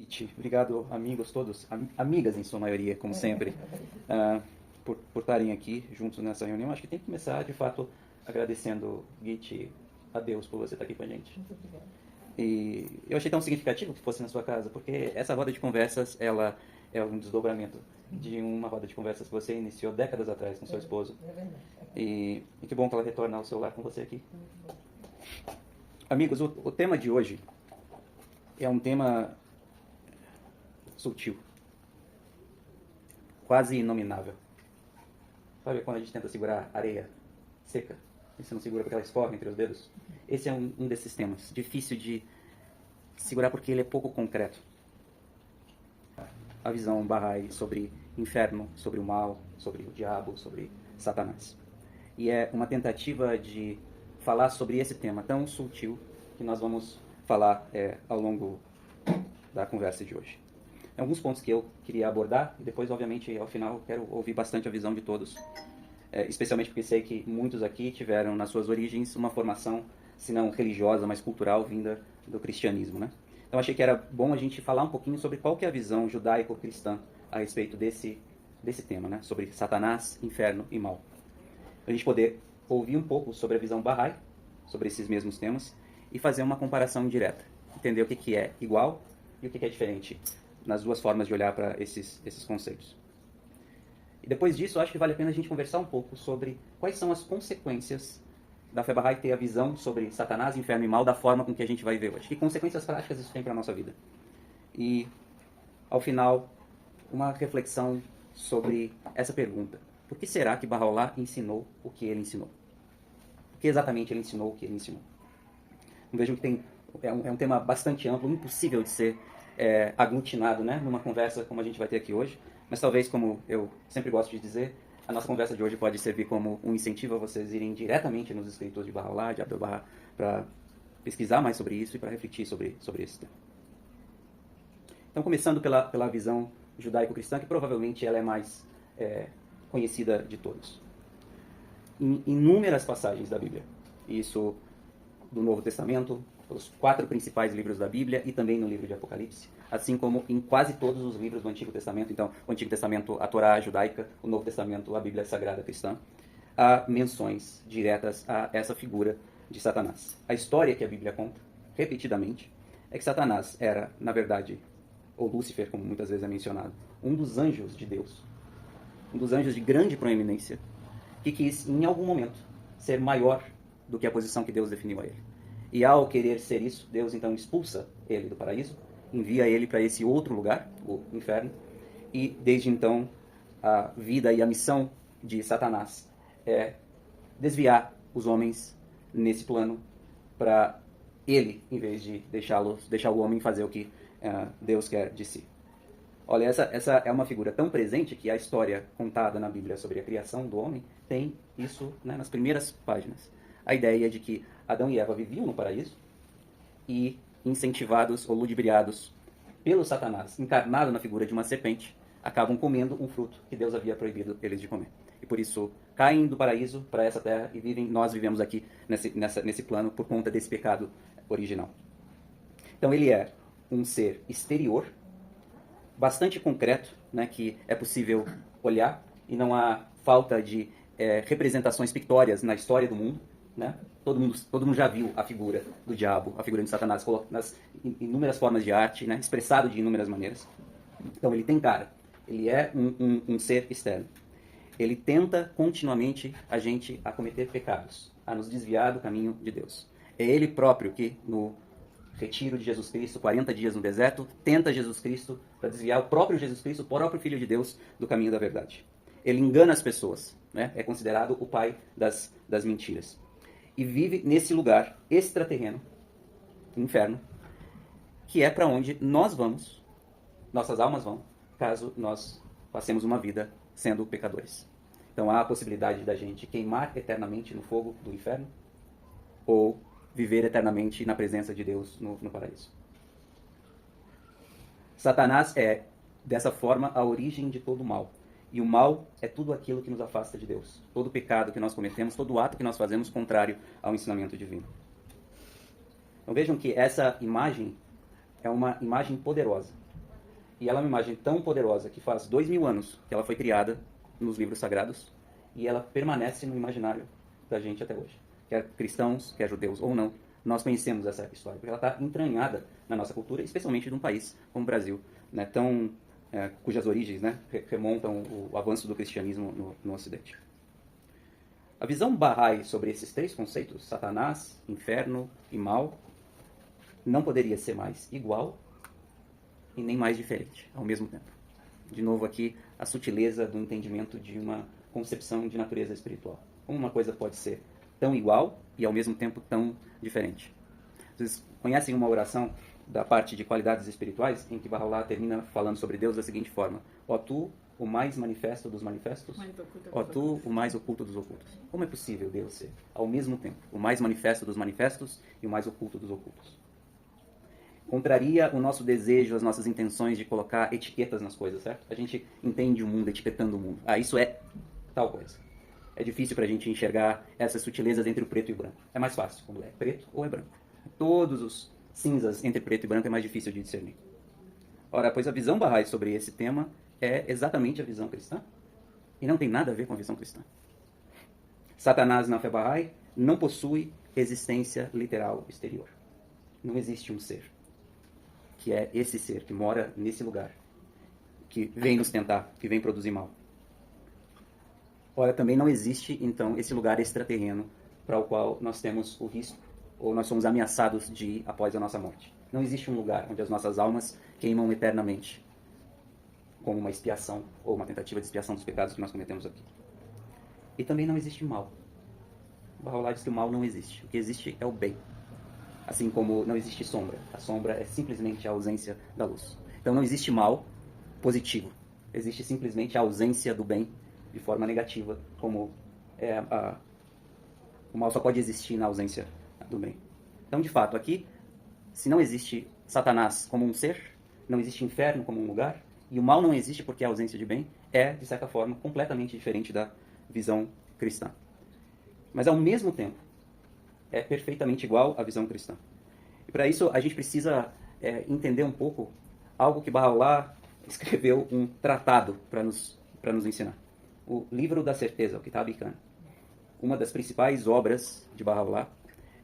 Git, obrigado amigos todos, amigas em sua maioria, como sempre, por estarem aqui juntos nessa reunião. Acho que tem que começar, de fato, agradecendo, Git, a Deus por você estar aqui com a gente. Muito obrigada. E eu achei tão significativo que fosse na sua casa, porque essa roda de conversas, ela é um desdobramento de uma roda de conversas que você iniciou décadas atrás com seu esposo. É verdade. E que bom que ela retorna ao seu lar com você aqui. Muito bom. Amigos, o tema de hoje é um tema sutil, quase inominável. Sabe quando a gente tenta segurar areia seca e você não segura porque ela escorre entre os dedos? Esse é um desses temas, difícil de segurar porque ele é pouco concreto. A visão Bahá'í sobre inferno, sobre o mal, sobre o diabo, sobre Satanás. E é uma tentativa de falar sobre esse tema tão sutil que nós vamos falar ao longo da conversa de hoje. Tem alguns pontos que eu queria abordar e depois, obviamente, ao final, quero ouvir bastante a visão de todos. Especialmente porque sei que muitos aqui tiveram, nas suas origens, uma formação, se não religiosa, mas cultural, vinda do cristianismo, né? Então achei que era bom a gente falar um pouquinho sobre qual que é a visão judaico-cristã a respeito desse tema, né? Sobre Satanás, inferno e mal. Para a gente poder ouvir um pouco sobre a visão Bahá'í, sobre esses mesmos temas, e fazer uma comparação direta. Entender o que é igual e o que é diferente nas duas formas de olhar para esses conceitos. E depois disso, acho que vale a pena a gente conversar um pouco sobre quais são as consequências da fé Bahá'í ter a visão sobre Satanás, inferno e mal da forma com que a gente vai ver hoje. Que consequências práticas isso tem para a nossa vida. E, ao final, uma reflexão sobre essa pergunta. Por que será que Bahá'u'lláh ensinou o que ele ensinou? Por que exatamente ele ensinou o que ele ensinou? Vejam que é um tema bastante amplo, impossível de ser aglutinado, né, numa conversa como a gente vai ter aqui hoje. Mas talvez, como eu sempre gosto de dizer, a nossa conversa de hoje pode servir como um incentivo a vocês irem diretamente nos escritos de Bahá'u'lláh, de Abdu'l-Bahá, para pesquisar mais sobre isso e para refletir sobre esse tema. Então, começando pela visão judaico-cristã, que provavelmente ela é mais conhecida de todos. Em inúmeras passagens da Bíblia, isso do Novo Testamento, os 4 principais livros da Bíblia e também no livro de Apocalipse, assim como em quase todos os livros do Antigo Testamento. Então, o Antigo Testamento, a Torá judaica, o Novo Testamento, a Bíblia Sagrada Cristã, há menções diretas a essa figura de Satanás. A história que a Bíblia conta, repetidamente, é que Satanás era, na verdade, ou Lúcifer, como muitas vezes é mencionado, um dos anjos de Deus, um dos anjos de grande proeminência, que quis, em algum momento, ser maior do que a posição que Deus definiu a ele. E ao querer ser isso, Deus então expulsa ele do paraíso, envia ele para esse outro lugar, o inferno, e desde então a vida e a missão de Satanás é desviar os homens nesse plano para ele, em vez de deixar o homem fazer o que Deus quer de si. Olha, essa é uma figura tão presente que a história contada na Bíblia sobre a criação do homem tem isso, né, nas primeiras páginas. A ideia de que Adão e Eva viviam no paraíso e, incentivados ou ludibriados pelo Satanás, encarnado na figura de uma serpente, acabam comendo um fruto que Deus havia proibido eles de comer. E por isso caem do paraíso para essa terra e nós vivemos aqui nesse plano por conta desse pecado original. Então ele é um ser exterior, bastante concreto, né, que é possível olhar e não há falta de representações pictórias na história do mundo. Né? Todo mundo já viu a figura do diabo, a figura de Satanás, nas inúmeras formas de arte, né? Expressado de inúmeras maneiras. Então ele tem cara, ele é um ser externo. Ele tenta continuamente a gente a cometer pecados, a nos desviar do caminho de Deus. É ele próprio que, no retiro de Jesus Cristo, 40 dias no deserto, tenta Jesus Cristo para desviar o próprio Jesus Cristo, o próprio Filho de Deus, do caminho da verdade. Ele engana as pessoas, né? É considerado o pai das mentiras. E vive nesse lugar extraterreno, inferno, que é para onde nós vamos, nossas almas vão, caso nós passemos uma vida sendo pecadores. Então há a possibilidade da gente queimar eternamente no fogo do inferno ou viver eternamente na presença de Deus no paraíso. Satanás é, dessa forma, a origem de todo o mal. E o mal é tudo aquilo que nos afasta de Deus. Todo o pecado que nós cometemos, todo ato que nós fazemos contrário ao ensinamento divino. Então vejam que essa imagem é uma imagem poderosa. E ela é uma imagem tão poderosa que faz 2000 anos que ela foi criada nos livros sagrados e ela permanece no imaginário da gente até hoje. Quer cristãos, quer judeus ou não, nós conhecemos essa história, porque ela está entranhada na nossa cultura, especialmente num país como o Brasil, né, cujas origens, né, remontam o avanço do cristianismo no Ocidente. A visão Bahá'í sobre esses três conceitos, Satanás, inferno e mal, não poderia ser mais igual e nem mais diferente ao mesmo tempo. De novo aqui, a sutileza do entendimento de uma concepção de natureza espiritual. Como uma coisa pode ser tão igual e ao mesmo tempo tão diferente. Vocês conhecem uma oração da parte de qualidades espirituais em que Baha'u'lláh termina falando sobre Deus da seguinte forma: ó tu, o mais manifesto dos manifestos, ó tu, o mais oculto dos ocultos. Como é possível Deus ser, ao mesmo tempo, o mais manifesto dos manifestos e o mais oculto dos ocultos? Contraria o nosso desejo, as nossas intenções de colocar etiquetas nas coisas, certo? A gente entende o mundo etiquetando o mundo. Ah, isso é tal coisa. É difícil para a gente enxergar essas sutilezas entre o preto e o branco. É mais fácil quando é preto ou é branco. Todos os cinzas entre preto e branco é mais difícil de discernir. Ora, pois a visão Bahá'í sobre esse tema é exatamente a visão cristã. E não tem nada a ver com a visão cristã. Satanás, na fé Bahá'í, não possui existência literal exterior. Não existe um ser, que é esse ser que mora nesse lugar, que vem nos tentar, que vem produzir mal. Ora, também não existe, então, esse lugar extraterreno para o qual nós temos o risco, ou nós somos ameaçados de ir após a nossa morte. Não existe um lugar onde as nossas almas queimam eternamente, como uma expiação, ou uma tentativa de expiação dos pecados que nós cometemos aqui. E também não existe mal. O Baha'u'lláh diz que o mal não existe. O que existe é o bem. Assim como não existe sombra. A sombra é simplesmente a ausência da luz. Então não existe mal positivo. Existe simplesmente a ausência do bem de forma negativa, como o mal só pode existir na ausência do bem. Então, de fato, aqui, se não existe Satanás como um ser, não existe inferno como um lugar, e o mal não existe porque é a ausência de bem, é, de certa forma, completamente diferente da visão cristã. Mas, ao mesmo tempo, é perfeitamente igual à visão cristã. E para isso a gente precisa entender um pouco algo que Baha'u'lláh escreveu um tratado para nos ensinar. O Livro da Certeza, o Kitab-i-Iqan. Uma das principais obras de Baha'u'lláh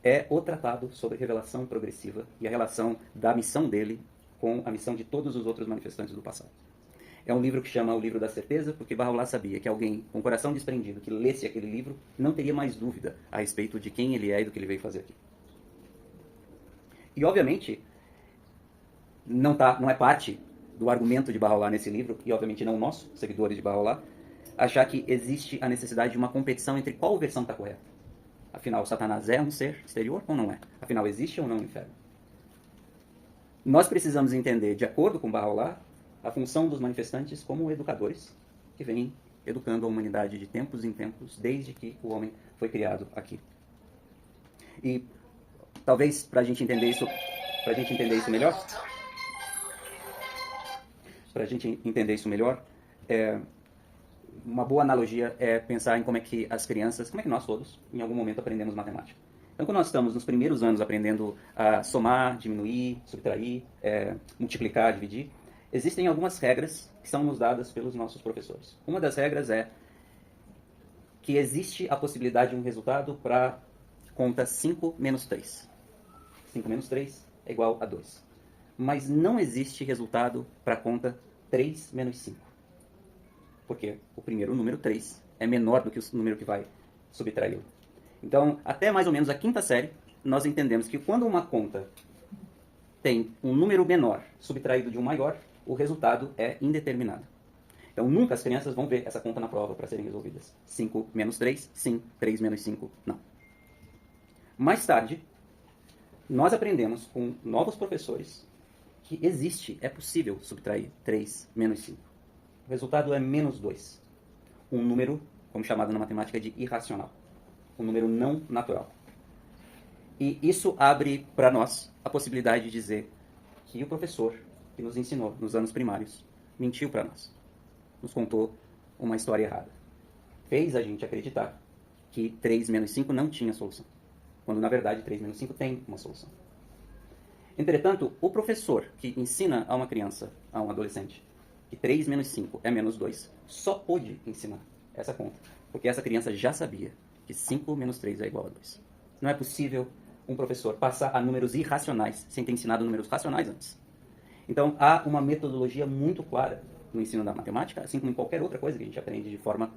é o tratado sobre revelação progressiva e a relação da missão dele com a missão de todos os outros manifestantes do passado. É um livro que chama o Livro da Certeza, porque Baha'u'lláh sabia que alguém com o coração desprendido que lesse aquele livro não teria mais dúvida a respeito de quem ele é e do que ele veio fazer aqui. E, obviamente, não é parte do argumento de Baha'u'lláh nesse livro, e, obviamente, não nosso, seguidores de Baha'u'lláh, achar que existe a necessidade de uma competição entre qual versão está correta. Afinal, Satanás é um ser exterior ou não é? Afinal, existe ou não o inferno? Nós precisamos entender, de acordo com Baha'u'lláh, a função dos manifestantes como educadores, que vêm educando a humanidade de tempos em tempos, desde que o homem foi criado aqui. E talvez para a gente entender isso melhor, uma boa analogia é pensar em como é que as crianças, como é que nós todos, em algum momento aprendemos matemática. Então, quando nós estamos nos primeiros anos aprendendo a somar, diminuir, subtrair, multiplicar, dividir, existem algumas regras que são nos dadas pelos nossos professores. Uma das regras é que existe a possibilidade de um resultado para conta 5 menos 3. 5 menos 3 é igual a 2. Mas não existe resultado para conta 3 menos 5. Porque o primeiro número, 3, é menor do que o número que vai subtraí-lo. Então, até mais ou menos a quinta série, nós entendemos que quando uma conta tem um número menor subtraído de um maior, o resultado é indeterminado. Então, nunca as crianças vão ver essa conta na prova para serem resolvidas. 5 menos 3, sim. 3 menos 5, não. Mais tarde, nós aprendemos com novos professores que é possível subtrair 3 menos 5. O resultado é menos 2. Um número, como chamado na matemática de irracional. Um número não natural. E isso abre para nós a possibilidade de dizer que o professor que nos ensinou nos anos primários mentiu para nós. Nos contou uma história errada. Fez a gente acreditar que 3 menos 5 não tinha solução. Quando, na verdade, 3 menos 5 tem uma solução. Entretanto, o professor que ensina a uma criança, a um adolescente, que 3 menos 5 é menos 2, só pôde ensinar essa conta, porque essa criança já sabia que 5 menos 3 é igual a 2. Não é possível um professor passar a números irracionais sem ter ensinado números racionais antes. Então, há uma metodologia muito clara no ensino da matemática, assim como em qualquer outra coisa que a gente aprende de forma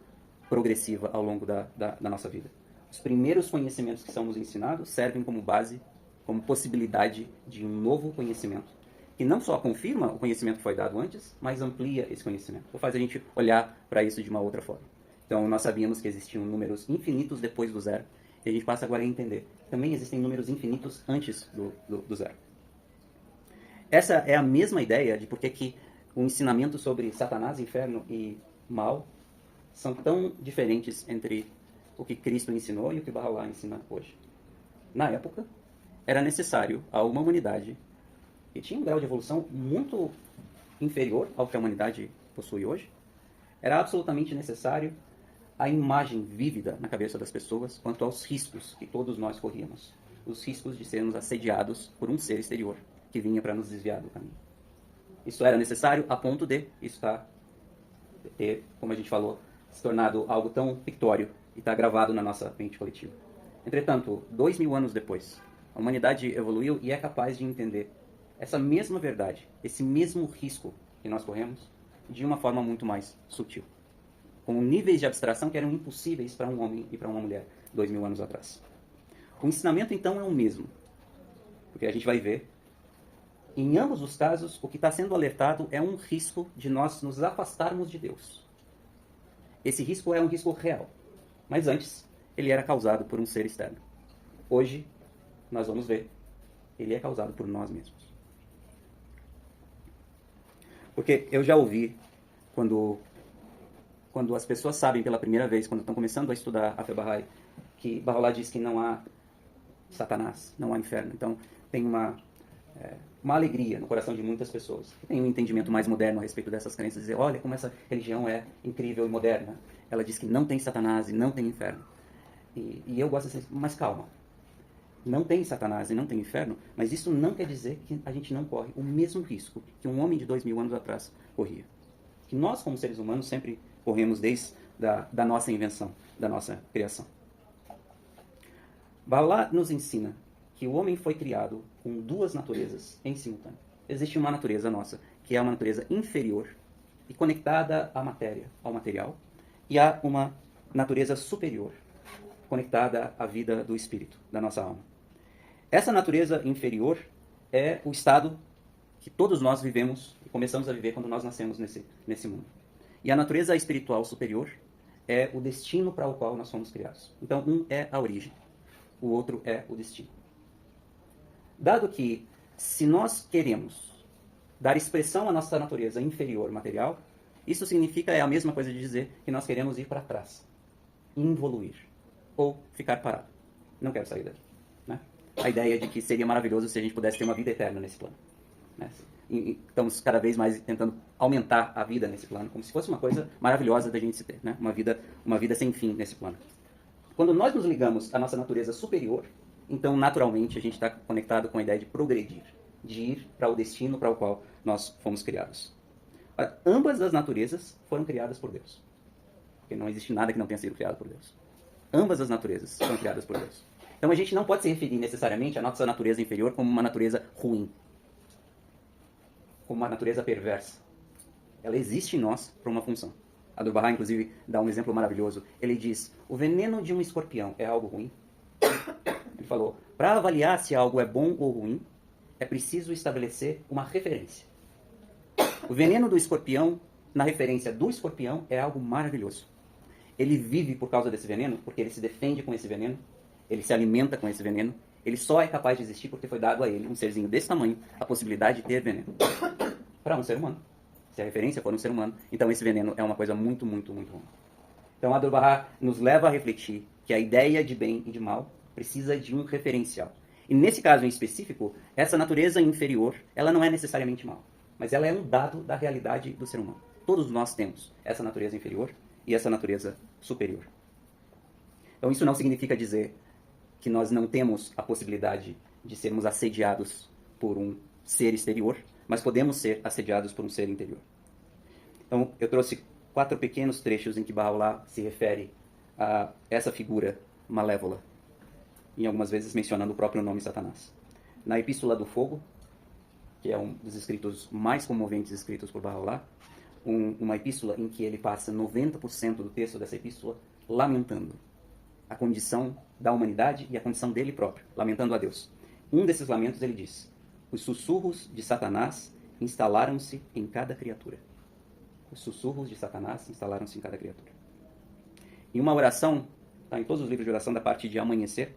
progressiva ao longo da nossa vida. Os primeiros conhecimentos que são nos ensinados servem como base, como possibilidade de um novo conhecimento, que não só confirma o conhecimento que foi dado antes, mas amplia esse conhecimento, ou faz a gente olhar para isso de uma outra forma. Então, nós sabíamos que existiam números infinitos depois do zero, e a gente passa agora a entender. Também existem números infinitos antes do zero. Essa é a mesma ideia de por que o ensinamento sobre Satanás, inferno e mal são tão diferentes entre o que Cristo ensinou e o que Bahá'u'lláh ensina hoje. Na época, era necessário a uma humanidade que tinha um grau de evolução muito inferior ao que a humanidade possui hoje. Era absolutamente necessário a imagem vívida na cabeça das pessoas quanto aos riscos que todos nós corríamos. Os riscos de sermos assediados por um ser exterior que vinha para nos desviar do caminho. Isso era necessário a ponto de estar, como a gente falou, se tornado algo tão pictório e está gravado na nossa mente coletiva. Entretanto, 2000 anos depois, a humanidade evoluiu e é capaz de entender essa mesma verdade, esse mesmo risco que nós corremos, de uma forma muito mais sutil, com níveis de abstração que eram impossíveis para um homem e para uma mulher 2000 anos atrás. O ensinamento, então, é o mesmo, porque a gente vai ver, em ambos os casos, o que está sendo alertado é um risco de nós nos afastarmos de Deus. Esse risco é um risco real, mas antes ele era causado por um ser externo. Hoje, nós vamos ver, ele é causado por nós mesmos. Porque eu já ouvi, quando as pessoas sabem pela primeira vez, quando estão começando a estudar a fé Bahá'í, que Bahá'u'lláh diz que não há Satanás, não há inferno. Então, tem uma alegria no coração de muitas pessoas que têm um entendimento mais moderno a respeito dessas crenças. Dizer, olha como essa religião é incrível e moderna. Ela diz que não tem Satanás e não tem inferno. E eu gosto de dizer, mas calma. Não tem Satanás e não tem inferno, mas isso não quer dizer que a gente não corre o mesmo risco que um homem de 2000 anos atrás corria. Que nós, como seres humanos, sempre corremos desde da nossa invenção, da nossa criação. Bahá'u'lláh nos ensina que o homem foi criado com duas naturezas em simultâneo. Existe uma natureza nossa, que é uma natureza inferior e conectada à matéria, ao material, e há uma natureza superior, conectada à vida do espírito, da nossa alma. Essa natureza inferior é o estado que todos nós vivemos e começamos a viver quando nós nascemos nesse mundo. E a natureza espiritual superior é o destino para o qual nós fomos criados. Então, um é a origem, o outro é o destino. Dado que, se nós queremos dar expressão à nossa natureza inferior material, isso significa, é a mesma coisa de dizer que nós queremos ir para trás, involuir, ou ficar parado. Não quero sair daqui. Né? A ideia de que seria maravilhoso se a gente pudesse ter uma vida eterna nesse plano. Né? E estamos cada vez mais tentando aumentar a vida nesse plano, como se fosse uma coisa maravilhosa da gente se ter, né? Uma vida sem fim nesse plano. Quando nós nos ligamos à nossa natureza superior, então naturalmente a gente está conectado com a ideia de progredir, de ir para o destino para o qual nós fomos criados. Ora, ambas as naturezas foram criadas por Deus, porque não existe nada que não tenha sido criado por Deus. Ambas as naturezas foram criadas por Deus. Então a gente não pode se referir necessariamente à nossa natureza inferior como uma natureza ruim, como uma natureza perversa. Ela existe em nós por uma função. Abdu'l-Bahá, inclusive, dá um exemplo maravilhoso. Ele diz, o veneno de um escorpião é algo ruim? Ele falou, para avaliar se algo é bom ou ruim, é preciso estabelecer uma referência. O veneno do escorpião, na referência do escorpião, é algo maravilhoso. Ele vive por causa desse veneno, porque ele se defende com esse veneno, ele se alimenta com esse veneno, ele só é capaz de existir porque foi dado a ele, um serzinho desse tamanho, a possibilidade de ter veneno. Para um ser humano. Se a referência for um ser humano, então esse veneno é uma coisa muito, muito, muito ruim. Então Abdu'l-Bahá nos leva a refletir que a ideia de bem e de mal precisa de um referencial. E nesse caso em específico, essa natureza inferior, ela não é necessariamente mal, mas ela é um dado da realidade do ser humano. Todos nós temos essa natureza inferior e essa natureza superior. Então isso não significa dizer que nós não temos a possibilidade de sermos assediados por um ser exterior, mas podemos ser assediados por um ser interior. Então, eu trouxe 4 pequenos trechos em que Baha'u'lláh se refere a essa figura malévola, e algumas vezes mencionando o próprio nome Satanás. Na Epístola do Fogo, que é um dos escritos mais comoventes escritos por Baha'u'lláh, uma epístola em que ele passa 90% do texto dessa epístola lamentando a condição da humanidade e a condição dele próprio, lamentando a Deus. Um desses lamentos ele diz: os sussurros de Satanás instalaram-se em cada criatura. Os sussurros de Satanás instalaram-se em cada criatura. Em uma oração, tá, em todos os livros de oração da parte de amanhecer,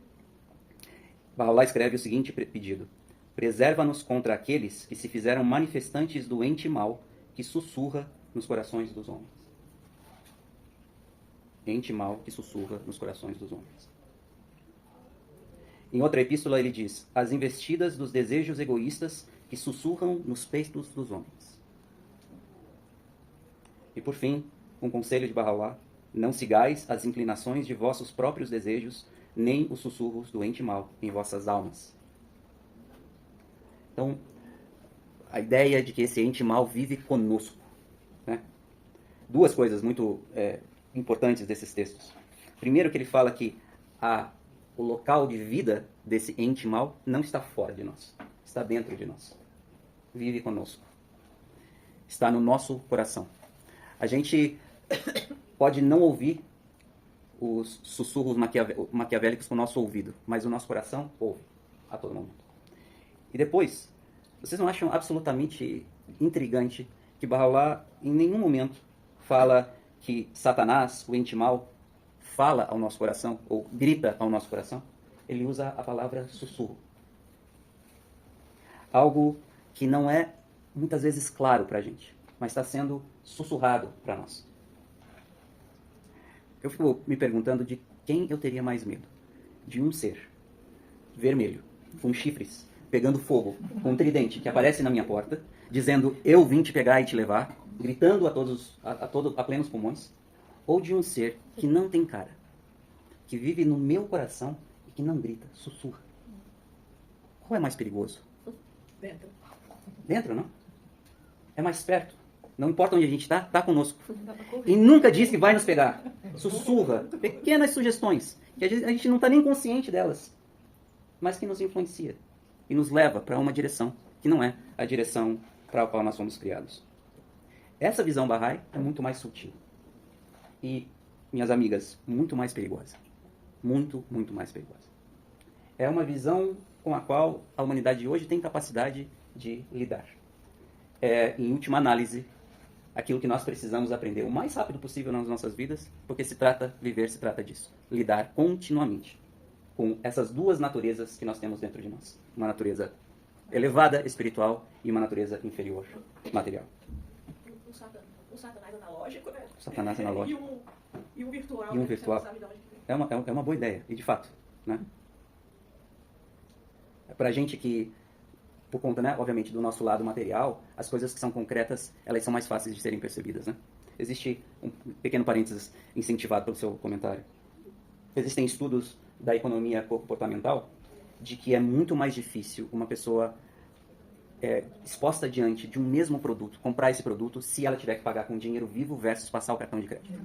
Baha'u'lláh escreve o seguinte pedido: preserva-nos contra aqueles que se fizeram manifestantes do ente mal que sussurra nos corações dos homens. Ente mal que sussurra nos corações dos homens. Em outra epístola ele diz: as investidas dos desejos egoístas que sussurram nos peitos dos homens. E por fim, um conselho de Baha'u'lláh: não sigais as inclinações de vossos próprios desejos, nem os sussurros do ente mal em vossas almas. Então, a ideia de que esse ente mal vive conosco, né? 2 coisas muito importantes desses textos. Primeiro, que ele fala que o local de vida desse ente mal não está fora de nós, está dentro de nós. Vive conosco. Está no nosso coração. A gente pode não ouvir os sussurros maquiavélicos com o nosso ouvido, mas o nosso coração ouve a todo momento. E depois, vocês não acham absolutamente intrigante que Baha'u'lláh em nenhum momento fala que Satanás, o ente mal, fala ao nosso coração, ou grita ao nosso coração? Ele usa a palavra sussurro. Algo que não é muitas vezes claro para a gente, mas está sendo sussurrado para nós. Eu fico me perguntando de quem eu teria mais medo. De um ser vermelho, com chifres, pegando fogo, com um tridente que aparece na minha porta, dizendo: eu vim te pegar e te levar, gritando a plenos pulmões, ou de um ser que não tem cara, que vive no meu coração e que não grita, sussurra. Qual é mais perigoso? Dentro. Dentro, não? É mais perto. Não importa onde a gente está, está conosco. E nunca diz que vai nos pegar. Sussurra. Pequenas sugestões, que a gente não está nem consciente delas, mas que nos influencia e nos leva para uma direção que não é a direção para a qual nós fomos criados. Essa visão Bahá'í é muito mais sutil. E, minhas amigas, muito mais perigosa. Muito, muito mais perigosa. É uma visão com a qual a humanidade hoje tem capacidade de lidar. É, em última análise, aquilo que nós precisamos aprender o mais rápido possível nas nossas vidas, porque viver se trata disso. Lidar continuamente com essas 2 naturezas que nós temos dentro de nós. Uma natureza elevada, espiritual, e uma natureza inferior, material. O Satanás analógico, né? O Satanás analógico. E o virtual. E um virtual. Você não sabe de onde que vem. É uma boa ideia, e de fato, né? Pra gente que, por conta, né, obviamente, do nosso lado material, as coisas que são concretas, elas são mais fáceis de serem percebidas, né? Existe um pequeno parênteses incentivado pelo seu comentário. Existem estudos da economia comportamental de que é muito mais difícil uma pessoa exposta diante de um mesmo produto, comprar esse produto, se ela tiver que pagar com dinheiro vivo versus passar o cartão de crédito.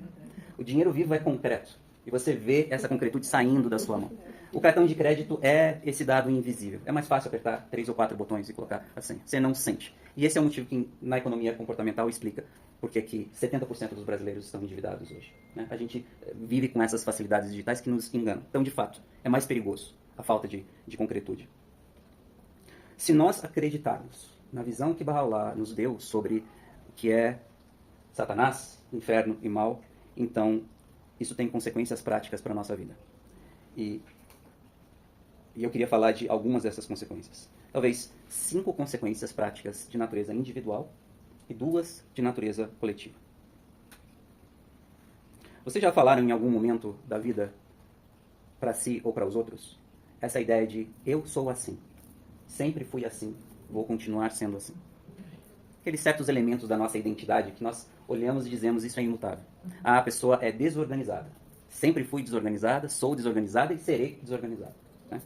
O dinheiro vivo é concreto, e você vê essa concretude saindo da sua mão. O cartão de crédito é esse dado invisível. É mais fácil apertar 3 ou 4 botões e colocar a senha. Você não sente. E esse é o motivo que na economia comportamental explica porque que 70% dos brasileiros estão endividados hoje, né? A gente vive com essas facilidades digitais que nos enganam. Então, de fato, é mais perigoso a falta de concretude. Se nós acreditarmos na visão que Baha'u'lláh nos deu sobre o que é Satanás, inferno e mal, então isso tem consequências práticas para a nossa vida. E eu queria falar de algumas dessas consequências. Talvez 5 consequências práticas de natureza individual e 2 de natureza coletiva. Vocês já falaram em algum momento da vida para si ou para os outros essa ideia de eu sou assim, sempre fui assim, vou continuar sendo assim? Aqueles certos elementos da nossa identidade que nós olhamos e dizemos isso é imutável. A pessoa é desorganizada. Sempre fui desorganizada, sou desorganizada e serei desorganizada. Né?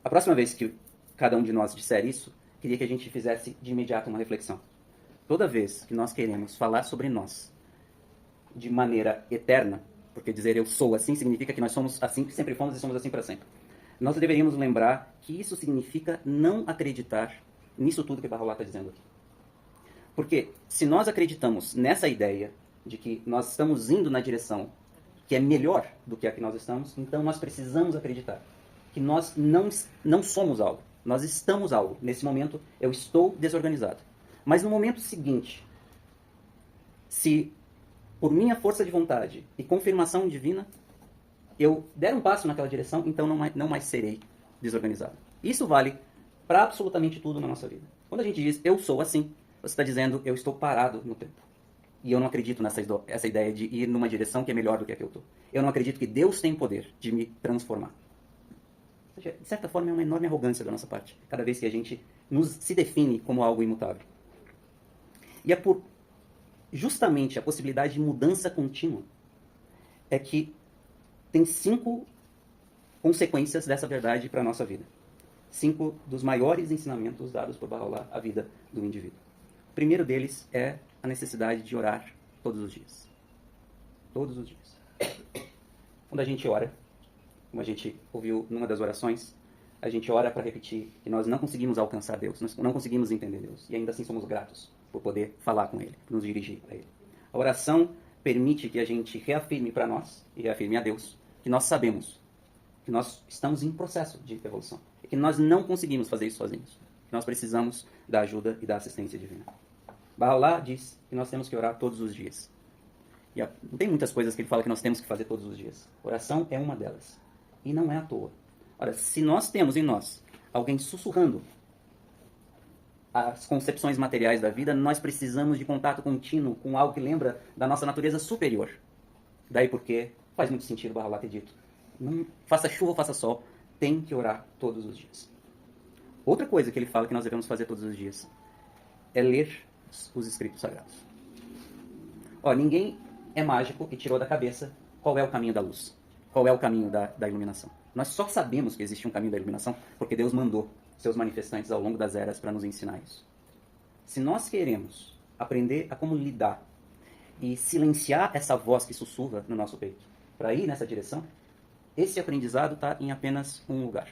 A próxima vez que cada um de nós disser isso, queria que a gente fizesse de imediato uma reflexão. Toda vez que nós queremos falar sobre nós de maneira eterna, porque dizer eu sou assim significa que nós somos assim, que sempre fomos e somos assim para sempre. Nós deveríamos lembrar que isso significa não acreditar nisso tudo que Baha'u'lláh está dizendo aqui. Porque se nós acreditamos nessa ideia de que nós estamos indo na direção que é melhor do que a que nós estamos, então nós precisamos acreditar que nós não somos algo. Nós estamos algo. Nesse momento, eu estou desorganizado. Mas no momento seguinte, se por minha força de vontade e confirmação divina, eu der um passo naquela direção, então não mais serei desorganizado. Isso vale para absolutamente tudo na nossa vida. Quando a gente diz eu sou assim, você está dizendo eu estou parado no tempo. E eu não acredito essa ideia de ir numa direção que é melhor do que a que eu estou. Eu não acredito que Deus tem poder de me transformar. Ou seja, de certa forma é uma enorme arrogância da nossa parte, cada vez que a gente se define como algo imutável. E é por justamente a possibilidade de mudança contínua é que tem 5 consequências dessa verdade para a nossa vida. 5 dos maiores ensinamentos dados por Baha'u'lláh à vida do indivíduo. O primeiro deles é a necessidade de orar todos os dias. Todos os dias. Quando a gente ora, como a gente ouviu numa das orações, a gente ora para repetir que nós não conseguimos alcançar Deus, nós não conseguimos entender Deus, e ainda assim somos gratos por poder falar com Ele, por nos dirigir a Ele. A oração permite que a gente reafirme para nós, e reafirme a Deus, que nós sabemos que nós estamos em processo de evolução, e que nós não conseguimos fazer isso sozinhos, que nós precisamos da ajuda e da assistência divina. Baha'u'lláh diz que nós temos que orar todos os dias. E não tem muitas coisas que ele fala que nós temos que fazer todos os dias. Oração é uma delas. E não é à toa. Ora, se nós temos em nós alguém sussurrando as concepções materiais da vida, nós precisamos de contato contínuo com algo que lembra da nossa natureza superior. Daí porque faz muito sentido Baha'u'lláh ter dito, não, faça chuva ou faça sol, tem que orar todos os dias. Outra coisa que ele fala que nós devemos fazer todos os dias é ler os escritos sagrados. Ninguém é mágico e tirou da cabeça qual é o caminho da luz, qual é o caminho da iluminação. Nós só sabemos que existe um caminho da iluminação porque Deus mandou seus manifestantes ao longo das eras para nos ensinar isso. Se nós queremos aprender a como lidar e silenciar essa voz que sussurra no nosso peito para ir nessa direção, esse aprendizado está em apenas um lugar.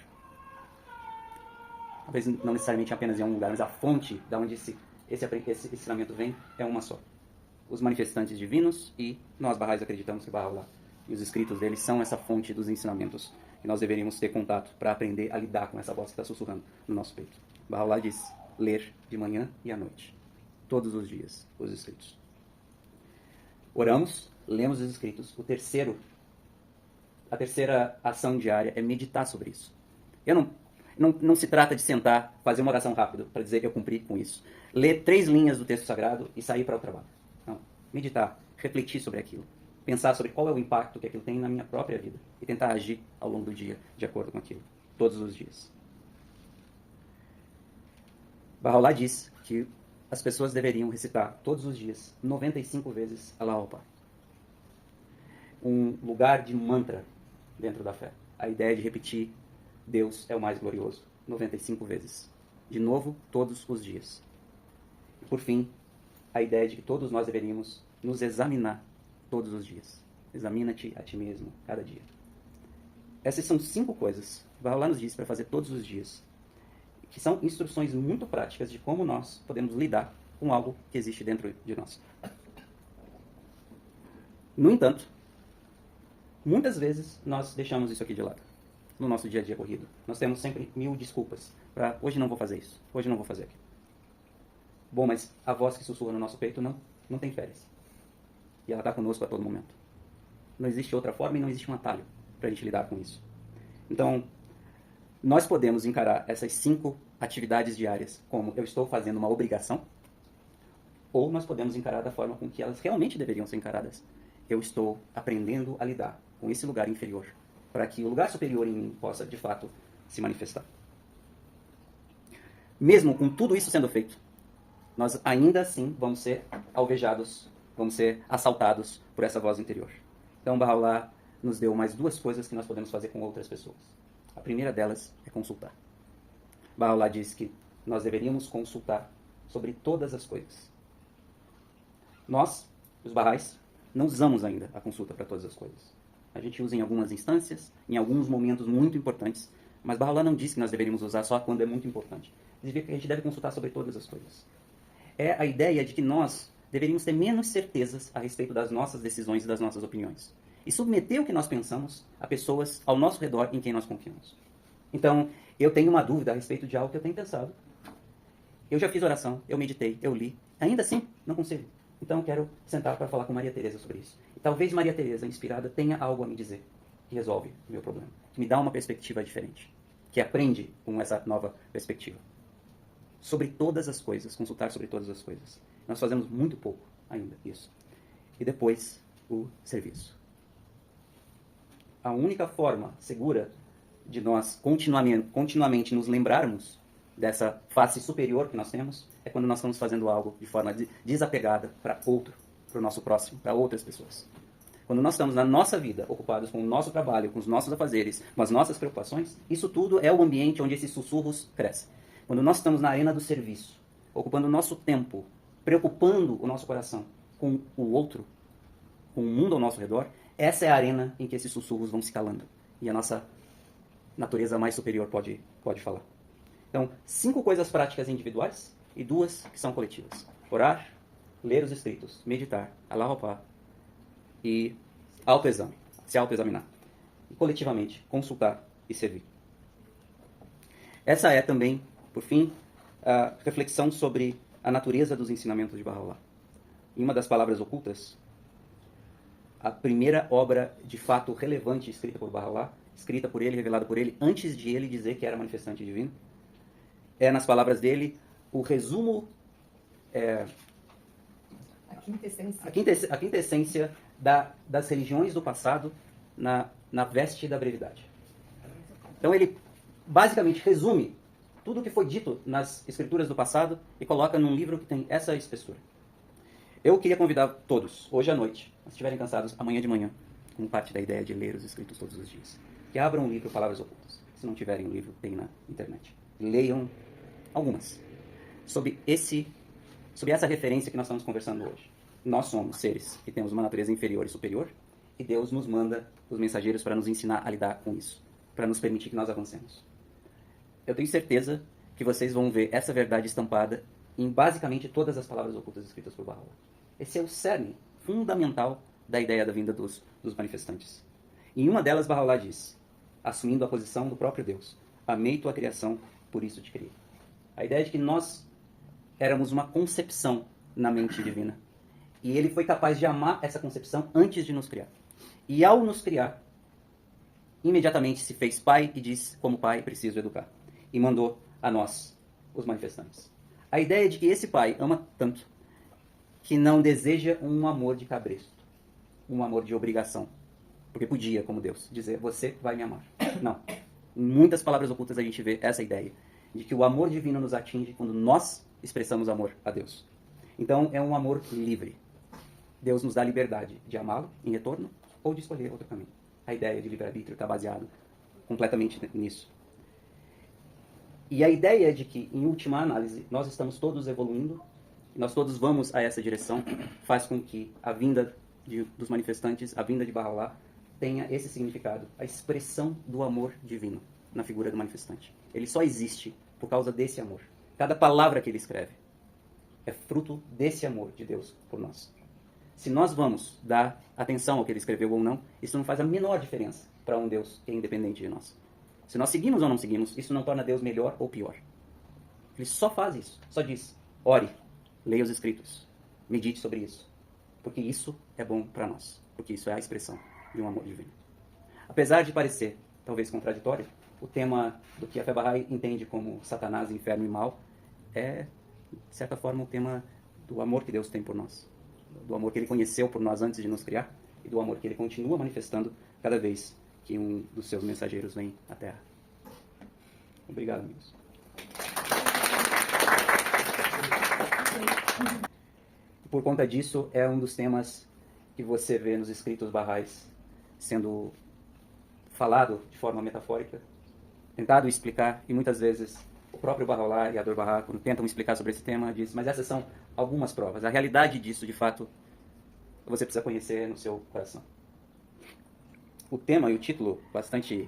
Talvez não necessariamente apenas em um lugar, mas a fonte de onde esse ensinamento vem é uma só. Os manifestantes divinos, e nós Baha'is acreditamos que Baha'u'lláh e os escritos dele são essa fonte dos ensinamentos que nós deveríamos ter contato para aprender a lidar com essa voz que está sussurrando no nosso peito. Baha'u'lláh diz, ler de manhã e à noite, todos os dias, os escritos. Oramos, lemos os escritos. A terceira ação diária é meditar sobre isso. Não se trata de sentar, fazer uma oração rápida para dizer que eu cumpri com isso. Ler 3 linhas do texto sagrado e sair para o trabalho. Não. Meditar, refletir sobre aquilo. Pensar sobre qual é o impacto que aquilo tem na minha própria vida. E tentar agir ao longo do dia de acordo com aquilo. Todos os dias. Baha'u'lláh diz que as pessoas deveriam recitar todos os dias 95 vezes Allahu Akbar. Um lugar de mantra dentro da fé. A ideia de repetir Deus é o mais glorioso 95 vezes. De novo, todos os dias. E por fim, a ideia de que todos nós deveríamos nos examinar todos os dias. Examina-te a ti mesmo, cada dia. Essas são 5 coisas que Baha'u'lláh nos diz para fazer todos os dias, que são instruções muito práticas de como nós podemos lidar com algo que existe dentro de nós. No entanto, muitas vezes nós deixamos isso aqui de lado, no nosso dia a dia corrido. Nós temos sempre 1000 desculpas para hoje não vou fazer isso, hoje não vou fazer aquilo. Bom, mas a voz que sussurra no nosso peito não tem férias. E ela está conosco a todo momento. Não existe outra forma e não existe um atalho para a gente lidar com isso. Então, nós podemos encarar essas 5 atividades diárias como eu estou fazendo uma obrigação, ou nós podemos encarar da forma com que elas realmente deveriam ser encaradas. Eu estou aprendendo a lidar com esse lugar inferior, para que o lugar superior em mim possa, de fato, se manifestar. Mesmo com tudo isso sendo feito, nós ainda assim vamos ser alvejados, vamos ser assaltados por essa voz interior. Então, Baha'u'lláh nos deu mais 2 coisas que nós podemos fazer com outras pessoas. A primeira delas é consultar. Baha'u'lláh diz que nós deveríamos consultar sobre todas as coisas. Nós, os Baha'is, não usamos ainda a consulta para todas as coisas. A gente usa em algumas instâncias, em alguns momentos muito importantes, mas Baha'u'lláh não diz que nós deveríamos usar só quando é muito importante. Diz que a gente deve consultar sobre todas as coisas. É a ideia de que nós deveríamos ter menos certezas a respeito das nossas decisões e das nossas opiniões. E submeter o que nós pensamos a pessoas ao nosso redor em quem nós confiamos. Então, eu tenho uma dúvida a respeito de algo que eu tenho pensado. Eu já fiz oração, eu meditei, eu li. Ainda assim, não consigo. Então, eu quero sentar para falar com Maria Teresa sobre isso. E talvez Maria Teresa, inspirada, tenha algo a me dizer que resolve o meu problema. Que me dá uma perspectiva diferente. Que aprende com essa nova perspectiva. Sobre todas as coisas, consultar sobre todas as coisas. Nós fazemos muito pouco ainda isso. E depois, o serviço. A única forma segura de nós continuamente nos lembrarmos dessa face superior que nós temos é quando nós estamos fazendo algo de forma desapegada para outro, para o nosso próximo, para outras pessoas. Quando nós estamos na nossa vida, ocupados com o nosso trabalho, com os nossos afazeres, com as nossas preocupações, isso tudo é o ambiente onde esses sussurros crescem. Quando nós estamos na arena do serviço, ocupando o nosso tempo, preocupando o nosso coração com o outro, com o mundo ao nosso redor, essa é a arena em que esses sussurros vão se calando. E a nossa natureza mais superior pode falar. Então, 5 coisas práticas individuais e 2 que são coletivas. Orar, ler os escritos, meditar, Allahopá e autoexame, se autoexaminar. E coletivamente, consultar e servir. Essa é também, por fim, a reflexão sobre a natureza dos ensinamentos de Baha'u'lláh. Em uma das palavras ocultas, a primeira obra de fato relevante escrita por Baha'u'lláh, escrita por ele, revelada por ele, antes de ele dizer que era manifestante divino, é, nas palavras dele, o resumo, a quintessência das religiões do passado na veste da brevidade. Então ele basicamente resume tudo o que foi dito nas escrituras do passado e coloca num livro que tem essa espessura. Eu queria convidar todos, hoje à noite, se estiverem cansados, amanhã de manhã, como parte da ideia de ler os escritos todos os dias, que abram um livro Palavras Ocultas. Se não tiverem o livro, tem na internet. Leiam algumas. Sobre essa referência que nós estamos conversando hoje. Nós somos seres que temos uma natureza inferior e superior, e Deus nos manda os mensageiros para nos ensinar a lidar com isso, para nos permitir que nós avancemos. Eu tenho certeza que vocês vão ver essa verdade estampada em basicamente todas as palavras ocultas escritas por Baha'u'lláh. Esse é o cerne fundamental da ideia da vinda dos manifestantes. Em uma delas, Baha'u'lláh diz, assumindo a posição do próprio Deus: amei tua criação, por isso te criei. A ideia de que nós éramos uma concepção na mente divina. E ele foi capaz de amar essa concepção antes de nos criar. E ao nos criar, imediatamente se fez pai e disse, como pai, preciso educar. E mandou a nós, os manifestantes. A ideia de que esse pai ama tanto que não deseja um amor de cabresto, um amor de obrigação. Porque podia, como Deus, dizer, você vai me amar. Não. Em muitas palavras ocultas a gente vê essa ideia de que o amor divino nos atinge quando nós expressamos amor a Deus. Então é um amor livre. Deus nos dá liberdade de amá-lo em retorno ou de escolher outro caminho. A ideia de livre-arbítrio está baseada completamente nisso. E a ideia de que, em última análise, nós estamos todos evoluindo, nós todos vamos a essa direção, faz com que a vinda dos manifestantes, a vinda de Baha'u'lláh, tenha esse significado, a expressão do amor divino na figura do manifestante. Ele só existe por causa desse amor. Cada palavra que ele escreve é fruto desse amor de Deus por nós. Se nós vamos dar atenção ao que ele escreveu ou não, isso não faz a menor diferença para um Deus que é independente de nós. Se nós seguimos ou não seguimos, isso não torna Deus melhor ou pior. Ele só faz isso, só diz, ore, leia os escritos, medite sobre isso, porque isso é bom para nós, porque isso é a expressão de um amor divino. Apesar de parecer, talvez contraditório, o tema do que a fé Bahá'í entende como Satanás, inferno e mal é, de certa forma, o tema do amor que Deus tem por nós, do amor que ele conheceu por nós antes de nos criar e do amor que ele continua manifestando cada vez que um dos seus mensageiros vem à Terra. Obrigado, amigos. Por conta disso, é um dos temas que você vê nos escritos Baha'ís sendo falado de forma metafórica, tentado explicar e muitas vezes próprio Bahá'u'lláh e Ador Bahá, quando tentam explicar sobre esse tema, diz, mas essas são algumas provas. A realidade disso, de fato, você precisa conhecer no seu coração. O tema e o título, bastante